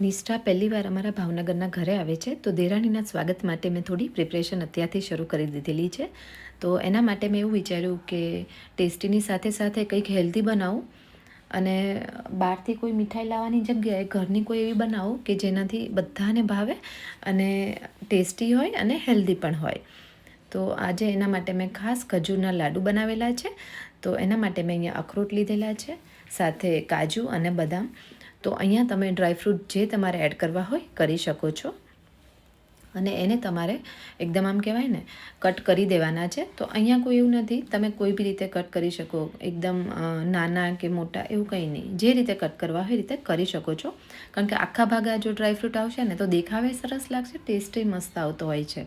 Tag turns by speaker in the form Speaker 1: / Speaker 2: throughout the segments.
Speaker 1: નિષ્ઠા પહેલીવાર અમારા ભાવનગરના ઘરે આવે છે, તો દેરાણીના સ્વાગત માટે મેં થોડી પ્રિપરેશન અત્યારથી શરૂ કરી દીધેલી છે. તો એના માટે મેં એવું વિચાર્યું કે ટેસ્ટીની સાથે સાથે કંઈક હેલ્ધી બનાવું અને બહારથી કોઈ મીઠાઈ લાવવાની જગ્યાએ ઘરની કોઈ એવી બનાવું કે જેનાથી બધાને ભાવે અને ટેસ્ટી હોય અને હેલ્ધી પણ હોય. તો આજે એના માટે મેં ખાસ ખજૂરના લાડુ બનાવેલા છે. તો એના માટે મેં અહીંયા અખરોટ લીધેલા છે, સાથે કાજુ અને બદામ. તો અહીંયા તમે ડ્રાયફ્રૂટ જે તમારે એડ કરવા હોય કરી શકો છો અને એને તમારે એકદમ આમ કહેવાય ને કટ કરી દેવાના છે. તો અહીંયા કોઈ એવું નથી, તમે કોઈ બી રીતે કટ કરી શકો, એકદમ નાના કે મોટા એવું કંઈ નહીં, જે રીતે કટ કરવા હોય એ રીતે કરી શકો છો. કારણ કે આખા ભાગા જો ડ્રાયફ્રૂટ આવશે ને તો દેખાવે સરસ લાગશે, ટેસ્ટે મસ્ત આવતો હોય છે.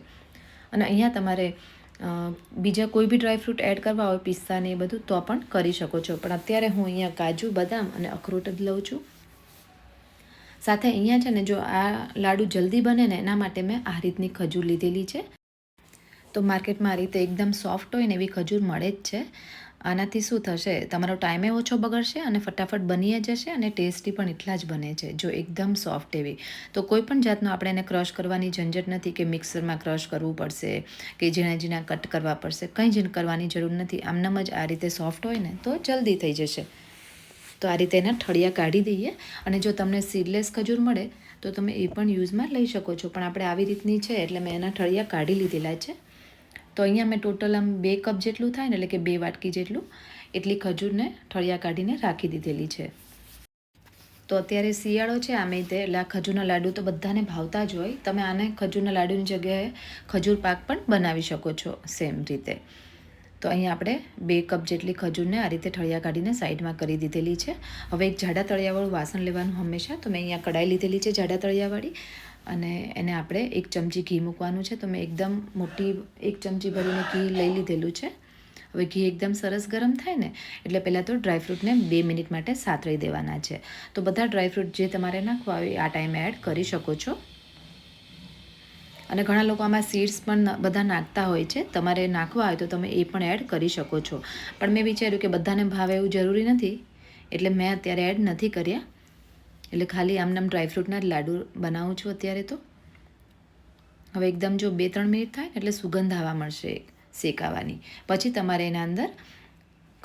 Speaker 1: અને અહીંયા તમારે બીજા કોઈ બી ડ્રાયફ્રૂટ એડ કરવા હોય, પિસ્તા ને એ બધું, તો પણ કરી શકો છો. પણ અત્યારે હું અહીંયા કાજુ, બદામ અને અખરોટ જ લઉં છું. સાથે અહીંયા છે ને, જો આ લાડુ જલ્દી બને ને એના માટે મેં આ રીતની ખજૂર લીધેલી છે. તો માર્કેટમાં આ રીતે એકદમ સોફ્ટ હોય ને એવી ખજૂર મળે જ છે. આનાથી શું થશે, તમારો ટાઈમે ઓછો બગડશે અને ફટાફટ બની જશે અને ટેસ્ટી પણ એટલા જ બને છે. જો એકદમ સોફ્ટ એવી, તો કોઈ પણ જાતનો આપણે એને ક્રશ કરવાની ઝંઝટ નથી કે મિક્સરમાં ક્રશ કરવું પડશે કે ઝીણા ઝીણા કટ કરવા પડશે, કંઈ જ કરવાની જરૂર નથી. આમનામ જ આ રીતે સોફ્ટ હોય ને તો જલ્દી થઈ જશે. તો આ રીતે એના ઠળિયા કાઢી દઈએ. અને જો તમને સીડલેસ ખજૂર મળે તો તમે એ પણ યુઝમાં લઈ શકો છો, પણ આપણે આવી રીતની છે એટલે મેં એના ઠળિયા કાઢી લીધેલા છે. તો અહીંયા મેં ટોટલ આમ 2 કપ જેટલું થાય ને, એટલે કે 2 વાટકી જેટલું, એટલી ખજૂરને ઠળિયા કાઢીને રાખી દીધેલી છે. તો અત્યારે શિયાળો છે આમે તે, એટલે આ ખજૂરના લાડુ તો બધાને ભાવતા જ હોય. તમે આને ખજૂરના લાડુની જગ્યાએ ખજૂર પાક પણ બનાવી શકો છો સેમ રીતે. તો અહીંયા આપણે 2 કપ જેટલી ખજૂરને આ રીતે ઠળિયા કાઢીને સાઈડમાં કરી દીધેલી છે. હવે એક જાડા તળિયાવાળું વાસણ લેવાનું હંમેશા. તો મેં અહીંયા કડાઈ લીધેલી છે જાડા તળિયાવાળી, અને એને આપણે 1 ચમચી ઘી મૂકવાનું છે. તો મેં એકદમ મોટી 1 ચમચી ભરીને ઘી લઈ લીધેલું છે. હવે ઘી એકદમ સરસ ગરમ થાય ને એટલે પહેલાં તો ડ્રાયફ્રૂટને 2 મિનિટ માટે સાતળી દેવાના છે. તો બધા ડ્રાયફ્રૂટ જે તમારે નાખવા હોય આ ટાઈમે એડ કરી શકો છો. અને ઘણા લોકો આમાં સીડ્સ પણ બધા નાખતા હોય છે. તમારે નાખવા હોય તો તમે એ પણ એડ કરી શકો છો. પણ મેં વિચાર્યું કે બધાને ભાવે એવું જરૂરી નથી, એટલે મેં અત્યારે એડ નથી કર્યા. એટલે ખાલી આમનામ ડ્રાયફ્રૂટના જ લાડુ બનાવું છું અત્યારે. તો હવે એકદમ જો 2-3 મિનિટ થાય એટલે સુગંધ આવવા મળશે શેકાવાની. પછી તમારે એના અંદર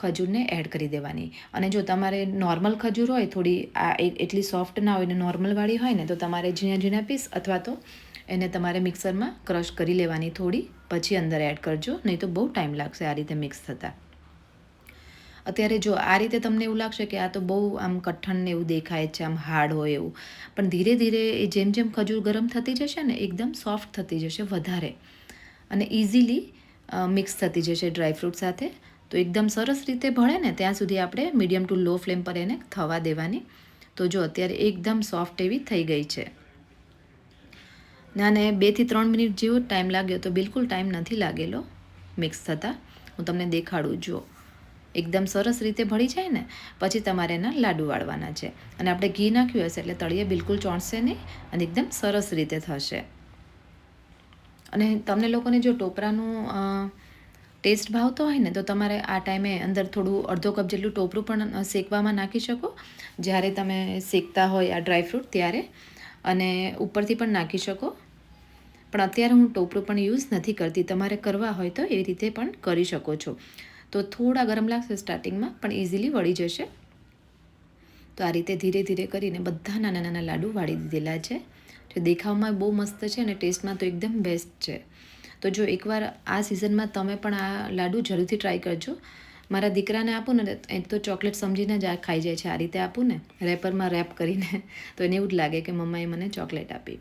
Speaker 1: ખજૂરને એડ કરી દેવાની. અને જો તમારે નોર્મલ ખજૂર હોય, થોડી આ એટલી સોફ્ટ ના હોય ને નોર્મલવાળી હોય ને, તો તમારે ઝીણા ઝીણા પીસ અથવા તો એને તમારે મિક્સરમાં ક્રશ કરી લેવાની થોડી, પછી અંદર એડ કરજો, નહીં તો બહુ ટાઈમ લાગશે આ રીતે મિક્સ થતાં. અત્યારે જો આ રીતે તમને એવું લાગશે કે આ તો બહુ આમ કઠણ ને એવું દેખાય છે, આમ હાર્ડ હોય એવું, પણ ધીરે ધીરે એ જેમ જેમ ખજૂર ગરમ થતી જશે ને એકદમ સોફ્ટ થતી જશે વધારે, અને ઇઝીલી મિક્સ થતી જશે ડ્રાયફ્રૂટ સાથે. તો એકદમ સરસ રીતે ભળે ને ત્યાં સુધી આપણે મીડિયમ ટુ લો ફ્લેમ પર એને થવા દેવાની. તો જો અત્યારે એકદમ સોફ્ટ એવી થઈ ગઈ છે. અને 2-3 મિનિટ જેવો ટાઈમ લાગ્યો, તો બિલકુલ ટાઈમ નથી લાગેલો મિક્સ થતાં. હું તમને દેખાડું, જુઓ એકદમ સરસ રીતે ભળી જાય ને પછી તમારે એના લાડુ વાળવાના છે. અને આપણે ઘી નાખ્યું હશે એટલે તળિયે બિલકુલ ચોંટશે નહીં અને એકદમ સરસ રીતે થશે. અને તમને લોકોને જો ટોપરાનું ટેસ્ટ ભાવતો હોય ને તો તમારે આ ટાઈમે અંદર થોડું અડધો કપ જેટલું ટોપરું પણ શેકવામાં નાખી શકો જ્યારે તમે શેકતા હોય આ ડ્રાયફ્રૂટ ત્યારે, અને ઉપરથી પણ નાખી શકો. પણ અત્યારે હું ટોપરું પણ યુઝ નથી કરતી. તમારે કરવા હોય તો એ રીતે પણ કરી શકો છો. તો થોડા ગરમ લાગશે સ્ટાર્ટિંગમાં, પણ ઇઝીલી વળી જશે. તો આ રીતે ધીરે ધીરે કરીને બધા નાના નાના લાડુ વાળી દીધેલા છે. જે દેખાવમાં બહુ મસ્ત છે અને ટેસ્ટમાં તો એકદમ બેસ્ટ છે. તો જો એકવાર આ સિઝનમાં તમે પણ આ લાડુ જરૂરથી ટ્રાય કરજો. મારા દીકરાને આપું ને એ તો ચોકલેટ સમજીને જ આ ખાઈ જાય છે. આ રીતે આપું ને રેપરમાં રેપ કરીને, તો એને એવું જ લાગે કે મમ્માએ મને ચોકલેટ આપી.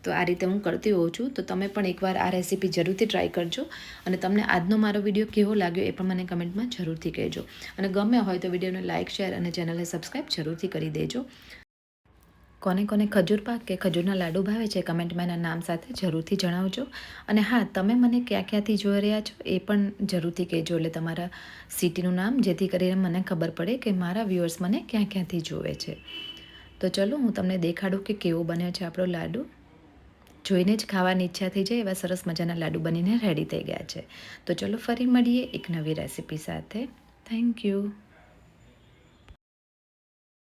Speaker 1: તો આ રીતે હું કરતી હોઉં છું. તો તમે પણ એકવાર આ રેસીપી જરૂરથી ટ્રાય કરજો. અને તમને આજનો મારો વિડીયો કેવો લાગ્યો એ પણ મને કમેન્ટમાં જરૂરથી કહેજો. અને ગમે હોય તો વિડીયોને લાઇક, શેર અને ચેનલને સબસ્ક્રાઈબ જરૂરથી કરી દેજો. કોને કોને ખજૂર પાક કે ખજૂરના લાડુ ભાવે છે કમેન્ટમાં એના નામ સાથે જરૂરથી જણાવજો. અને હા, તમે મને ક્યાં ક્યાંથી જોઈ રહ્યા છો એ પણ જરૂરથી કહેજો, એટલે તમારા સિટીનું નામ, જેથી કરીને મને ખબર પડે કે મારા વ્યુઅર્સ મને ક્યાં ક્યાંથી જોવે છે. તો ચલો હું તમને દેખાડું કે કેવો બન્યો છે આપણો લાડુ. જોઈને જ ખાવાની ઈચ્છા થઈ જાય એવા સરસ મજાના લાડુ બનીને રેડી થઈ ગયા છે. તો ચલો ફરી મળીએ એક નવી રેસીપી સાથે. Thank you.